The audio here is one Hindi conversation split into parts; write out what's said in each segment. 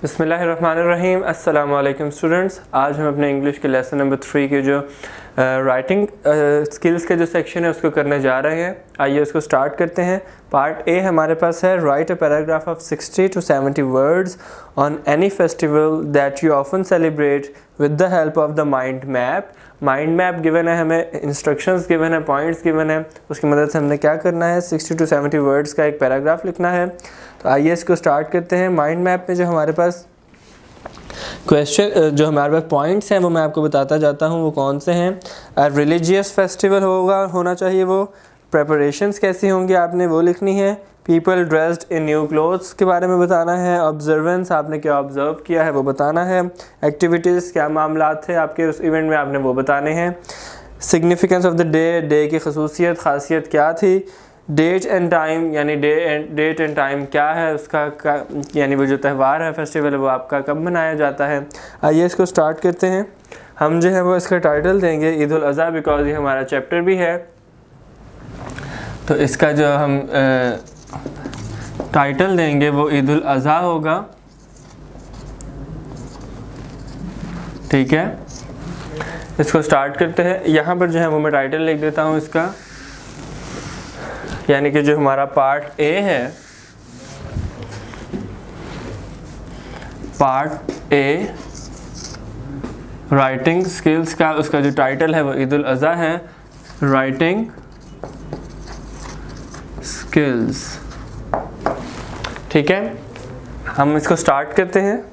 बिस्मिल्लाहिर्रहमानिर्रहीम। अस्सलाम वालेकुम स्टूडेंट्स। आज हम अपने इंग्लिश के लेसन नंबर 3 के जो राइटिंग स्किल्स के जो सेक्शन है उसको करने जा रहे हैं। आइए उसको स्टार्ट करते हैं। पार्ट ए हमारे पास है right a paragraph of 60 to 70 words on any festival that you often celebrate with the help of the mind map. Mind map given है, हमें इंस्ट्रक्शंस गिवन है, पॉइंट्स गिवन है, उसकी मदद से हमने क्या करना है 60 to 70 वर्ड्स का एक पैराग्राफ लिखना है। तो आइए इसको स्टार्ट करते हैं। माइंड मैप में जो हमारे पास क्वेश्चन, जो हमारे पास पॉइंट्स हैं वो मैं आपको बताता जाता हूँ वो कौन से हैं। रिलीजियस फेस्टिवल होना चाहिए वो। प्रेपरेशंस कैसी होंगी आपने वो लिखनी है। People dressed in new clothes के बारे में बताना है। ऑब्जर्वेंस, आपने क्या ऑब्जर्व किया है वो बताना है। एक्टिविटीज़, क्या मामला थे आपके उस इवेंट में, आपने वो बताने हैं। Significance of the day, day की खसूसियत खासियत क्या थी। डेट एंड टाइम, यानी डेट एंड टाइम क्या है उसका, यानी वो जो त्यौहार है फेस्टिवल वो आपका कब मनाया जाता है। आइए इसको स्टार्ट करते हैं। हम जो है वो इसका टाइटल देंगे ईद उल अज़हा, बिकॉज ये हमारा चैप्टर भी है। तो इसका जो हम टाइटल देंगे वो ईद उल अज़हा होगा, ठीक है। इसको स्टार्ट करते हैं। यहाँ पर जो है वो मैं टाइटल लिख देता हूँ इसका, यानी कि जो हमारा पार्ट ए है, पार्ट ए राइटिंग स्किल्स का, उसका जो टाइटल है वो ईद उल अज़हा है, राइटिंग स्किल्स, ठीक है। हम इसको स्टार्ट करते हैं।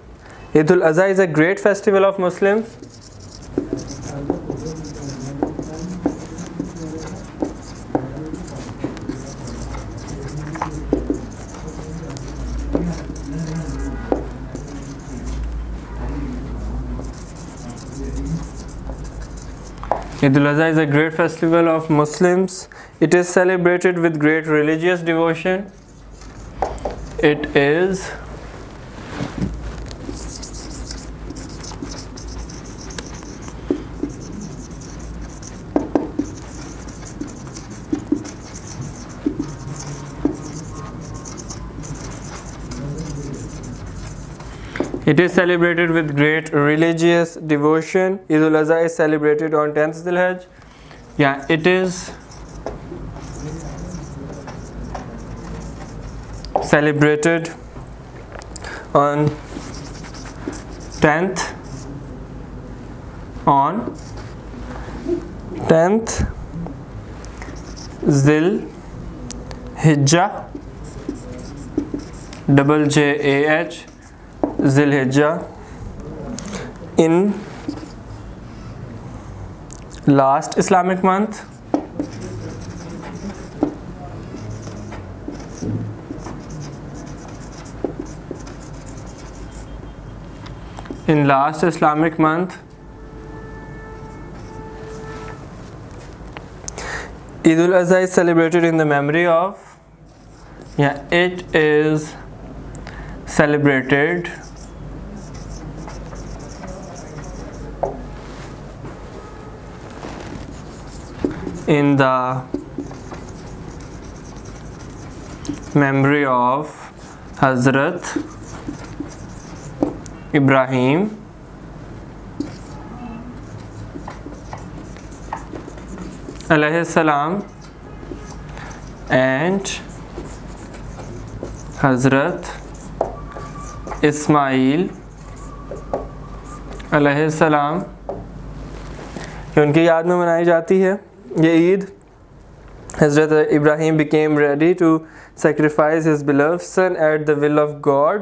Eid ul Azha is a great festival of Muslims. Eid al-Adha is a great festival of Muslims. It is celebrated with great religious devotion. It is celebrated with great religious devotion. Eid al-Adha is celebrated on 10th Dhul-Hijjah. Yeah, it is celebrated on 10th Dhul-Hijjah, JJAH, Dhul-Hijjah, in last Islamic month, Eid al-Adha is celebrated in the memory of, it is celebrated in the memory of Hazrat Ibrahim alayhi salam and Hazrat Ismail अलैहिस्सलाम, कि उनकी याद में मनाई जाती है ये ईद। हज़रत Ibrahim became ready to sacrifice his beloved son at the will of God.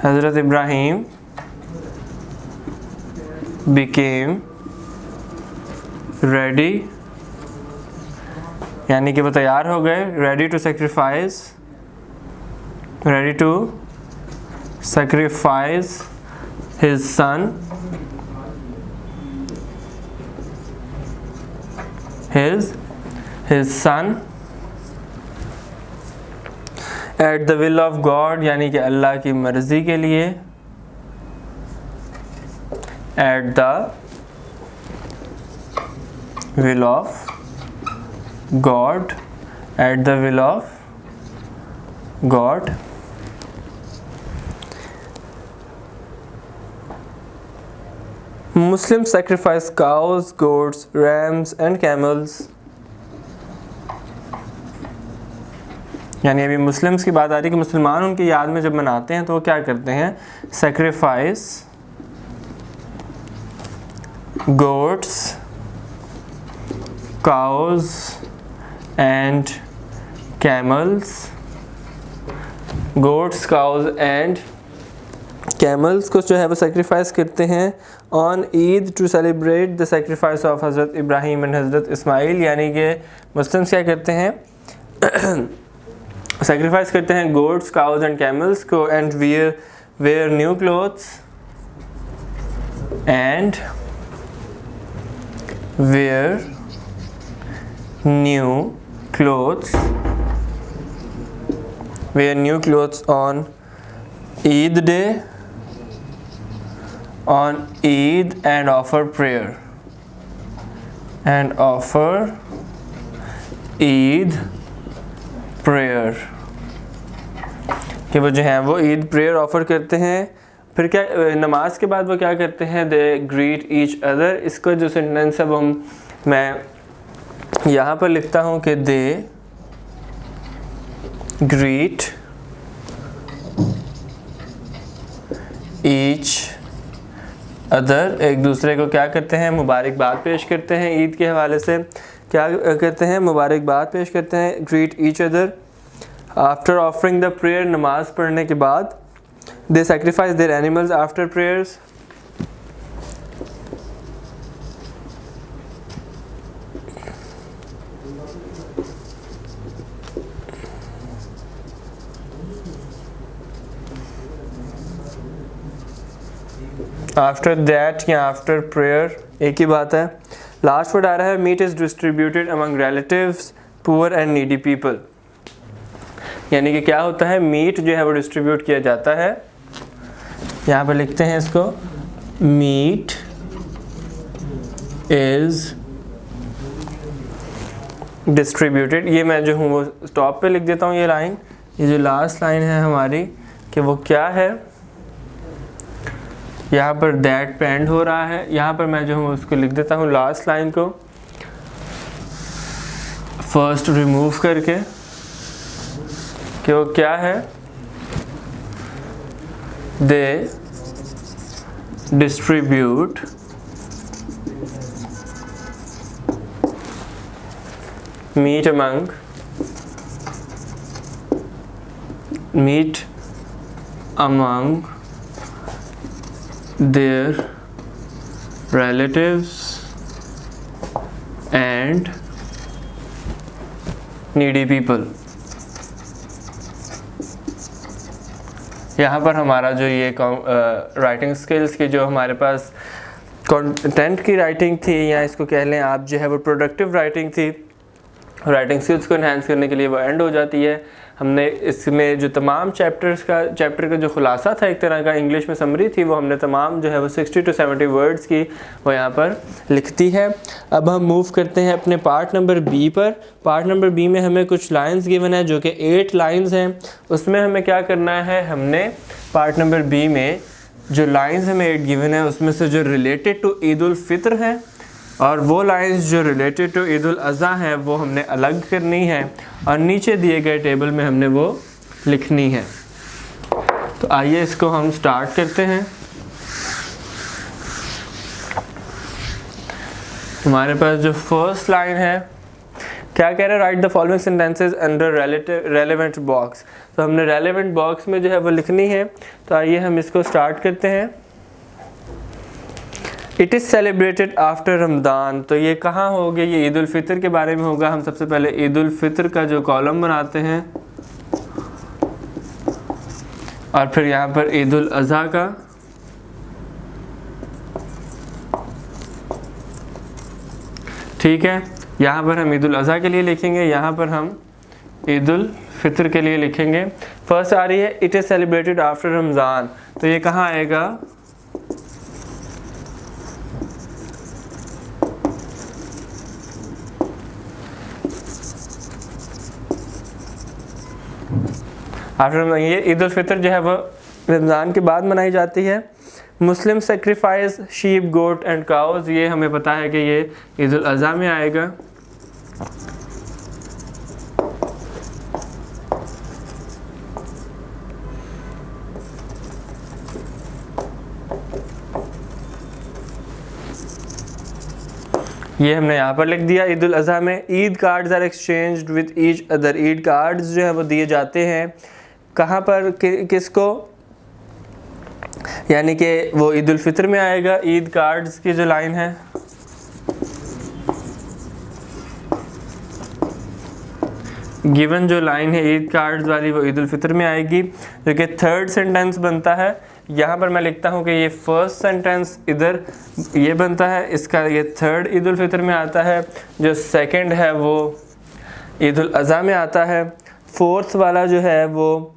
हज़रत इब्राहीम became ready, यानी कि वो तैयार हो गए, ready to sacrifice his son, his son at the will of God, यानी कि अल्लाह की मर्ज़ी के लिए, at the will of God, at the will of God. Muslims sacrifice cows, goats, rams and camels। यानी अभी मुस्लिम्स की बात आ रही है कि मुसलमान उनकी याद में जब मनाते हैं तो वो क्या करते हैं, sacrifice goats, cows and camels। goats, cows and camels को जो है वो सेक्रीफाइस करते हैं on Eid to celebrate the sacrifice of Hazrat Ibrahim and हज़रत इस्माइल। यानी कि मुस्लिम्स क्या करते हैं, सेक्रीफाइस करते हैं गोड्स, काउज एंड कैमल्स को and wear new clothes and wear new clothes on Eid day, on Eid and offer prayer Eid prayer कि वो जो हैं वो ईद प्रेयर ऑफ़र करते हैं। फिर क्या नमाज के बाद वो क्या करते हैं, दे ग्रीट ईच अदर। इसको जो सेंटेंस है वो मैं यहाँ पर लिखता हूँ कि दे ग्रीट ईच अदर, एक दूसरे को क्या करते हैं, मुबारकबाद पेश करते हैं। ईद के हवाले से क्या करते हैं, मुबारकबाद पेश करते हैं, greet each other. After offering the prayer, नमाज पढ़ने के बाद, दे sacrifice there animals after prayers. After that या आफ्टर प्रेयर एक ही बात है। लास्ट वर्ड आ रहा है meat is distributed among relatives, poor and needy people. यानी कि क्या होता है, मीट जो है वो डिस्ट्रीब्यूट किया जाता है। यहाँ पर लिखते हैं इसको, मीट इज़ डिस्ट्रीब्यूटेड। ये मैं जो हूँ वो स्टॉप पे लिख देता हूँ ये लाइन। ये जो लास्ट लाइन है हमारी कि वो क्या है, यहाँ पर दैट पे एंड हो रहा है। यहाँ पर मैं जो हूँ उसको लिख देता हूँ लास्ट लाइन को फर्स्ट रिमूव करके कि वो क्या है, they distribute meat among their relatives and needy people। यहाँ पर हमारा जो ये राइटिंग स्किल्स की जो हमारे पास कंटेंट की राइटिंग थी, या इसको कह लें आप जो है वो प्रोडक्टिव राइटिंग थी, राइटिंग स्किल्स को इन्हांस करने के लिए वो एंड हो जाती है। हमने इसमें जो तमाम चैप्टर का जो खुलासा था, एक तरह का इंग्लिश में समरी थी, वो हमने तमाम जो है वो 60 to 70 वर्ड्स की वो यहाँ पर लिखती है। अब हम मूव करते हैं अपने पार्ट नंबर बी पर। पार्ट नंबर बी में हमें कुछ लाइंस गिवन है जो कि 8 लाइंस हैं। उसमें हमें क्या करना है, हमने पार्ट नंबर बी में जो लाइंस हमें 8 गिवन है उसमें से जो रिलेटेड टू ईद उल फित्र है और वो लाइंस जो रिलेटेड टू ईद उल अज़हा हैं वो हमने अलग करनी है और नीचे दिए गए टेबल में हमने वो लिखनी है। तो आइए इसको हम स्टार्ट करते हैं। हमारे पास जो फर्स्ट लाइन है क्या कह रहा है, right the following sentences under relevant box. तो हमने रेलेवेंट बॉक्स में जो है वो लिखनी है। तो आइए हम इसको स्टार्ट करते हैं। It is celebrated after Ramadan. तो ये कहाँ होगा, ये ईद उल फितर के बारे में होगा। हम सबसे पहले ईद उल फितर का जो कॉलम बनाते हैं और फिर यहाँ पर ईद उल अज़हा का, ठीक है। यहाँ पर हम ईद उल अज़हा के लिए लिखेंगे, यहाँ पर हम ईद उल फितर के लिए लिखेंगे। फर्स्ट आ रही है it is celebrated after Ramzan. तो ये कहाँ आएगा, आफ्टर ये ईद उल फितर जो है वो रमज़ान के बाद मनाई जाती है। Muslim sacrifice sheep goat and cows, ये हमें पता है कि ये ईद उल अज़हा में आएगा। ये हमने यहाँ पर लिख दिया। ईद उल अज़हा में Eid cards are exchanged with each other, Eid cards जो है वो दिए जाते हैं कहाँ पर, किसको, यानी कि वो ईद उल फितर में आएगा। ईद कार्ड्स की जो लाइन है, गिवन जो लाइन है ईद कार्ड्स वाली वो ईद उल फितर में आएगी, जो कि थर्ड सेंटेंस बनता है। यहाँ पर मैं लिखता हूँ कि ये फर्स्ट सेंटेंस इधर ये बनता है, इसका ये थर्ड ईद उल फितर में आता है, जो सेकंड है वो ईद उल अज़हा में आता है। फोर्थ वाला जो है वो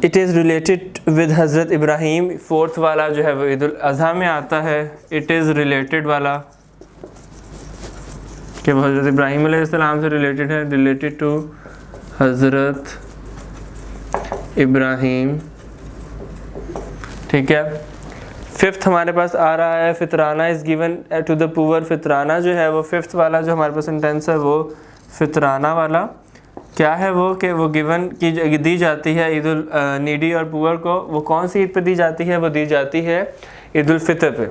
इट इज़ रिलेटेड विद हज़रत इब्राहीम, फोर्थ वाला जो है वो ईद उल अज़हा में आता है। इट इज़ रिलेटेड वाला कि वो हज़रत इब्राहीम अलैहिस्सलाम से रिलेटेड है, रिलेटेड टू हज़रत इब्राहीम, ठीक है। फिफ्थ हमारे पास आ रहा है Fitrana is given to the poor, Fitrana जो है वो फिफ्थ वाला जो हमारे पास सेंटेंस है वो फितराना वाला क्या है वो, कि वो गिवन की दी जाती है ईद उल नीडी और पुअर को। वो कौन सी ईद पे दी जाती है, वो दी जाती है ईद उल फितर पे।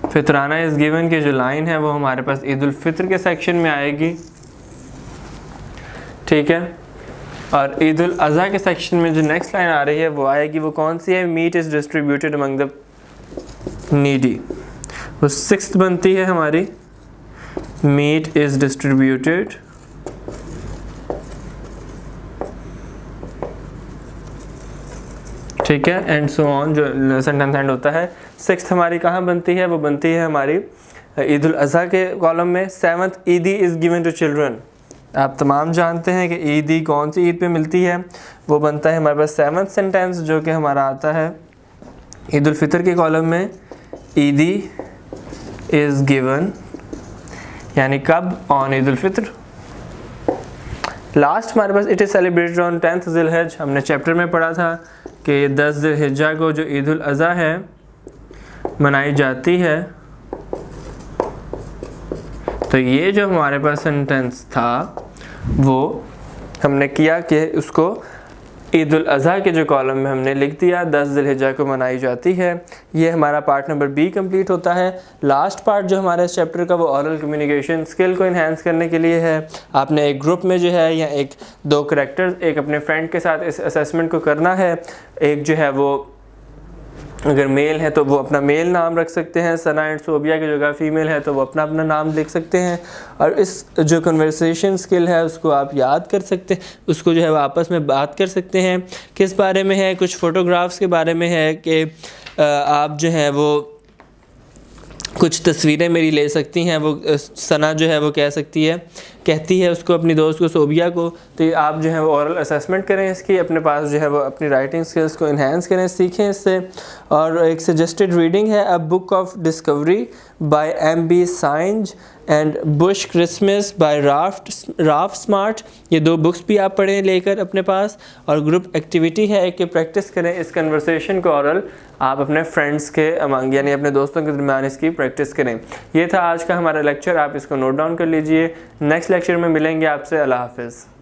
फितराना इज़ गिवन की जो लाइन है वो हमारे पास ईद उल फितर के सेक्शन में आएगी, ठीक है। और ईद उल अज़हा के सेक्शन में जो नेक्स्ट लाइन आ रही है वो आएगी, वो कौन सी है, meat is distributed among the needy, वो सिक्स्थ बनती है हमारी, मीट इज़ डिस्ट्रीब्यूटेड ठीक है, एंड सो ऑन, जो सेंटेंस एंड होता है। सिक्स्थ हमारी कहाँ बनती है, वो बनती है हमारी ईद उल अज़हा के कॉलम में। सेवंथ ईदी इज़ गिवन टू चिल्ड्रन, आप तमाम जानते हैं कि ईदी कौन सी ईद पे मिलती है, वो बनता है हमारे पास सेवंथ सेंटेंस, जो कि हमारा आता है ईद उल फितर के कॉलम में। ईदी इज़ गिवन यानी कब, ऑन ईद उल फितर। लास्ट हमारे पास it is celebrated on 10th Zilhaj, हमने चैप्टर में पढ़ा था कि 10 ज़िलहिज्जा को जो ईद उल अज़हा है मनाई जाती है। तो ये जो हमारे पास सेंटेंस था वो हमने किया कि उसको ईद उल अज़हा के जो कॉलम में हमने लिख दिया 10 ज़िलहिज्जा को मनाई जाती है। ये हमारा पार्ट नंबर बी कंप्लीट होता है। लास्ट पार्ट जो हमारे इस चैप्टर का वो ऑरल कम्युनिकेशन स्किल को इन्हांस करने के लिए है। आपने एक ग्रुप में जो है या एक दो करैक्टर्स एक अपने फ्रेंड के साथ इस असेसमेंट को करना है। एक जो है वो अगर मेल है तो वो अपना मेल नाम रख सकते हैं, सना एंड सोबिया की जगह फ़ीमेल है तो वो अपना अपना नाम लिख सकते हैं। और इस जो कन्वर्सेशन स्किल है उसको आप याद कर सकते हैं, उसको जो है वो आपस में बात कर सकते हैं। किस बारे में है, कुछ फ़ोटोग्राफ्स के बारे में है कि आप जो है वो कुछ तस्वीरें मेरी ले सकती हैं। वो सना जो है वो कहती है उसको अपनी दोस्त को सोबिया को, तो आप जो है वो ऑरल असेसमेंट करें इसकी, अपने पास जो है वो अपनी राइटिंग स्किल्स को इन्हांस करें, सीखें इससे। और एक सजेस्टेड रीडिंग है a book of discovery by M.B. Synge and Bush Christmas by Ralph Smart. ये दो बुक्स भी आप पढ़ें लेकर अपने पास। और ग्रुप एक्टिविटी है एक कि प्रैक्टिस करें इस कन्वर्सेशन को ऑरल, आप अपने फ्रेंड्स के अमंग यानी अपने दोस्तों के दरमियान इसकी प्रैक्टिस करें। ये था आज का हमारा लेक्चर, आप इसको नोट डाउन कर लीजिए। नेक्स्ट लेक्चर में मिलेंगे आपसे। अल्लाह हाफिज़।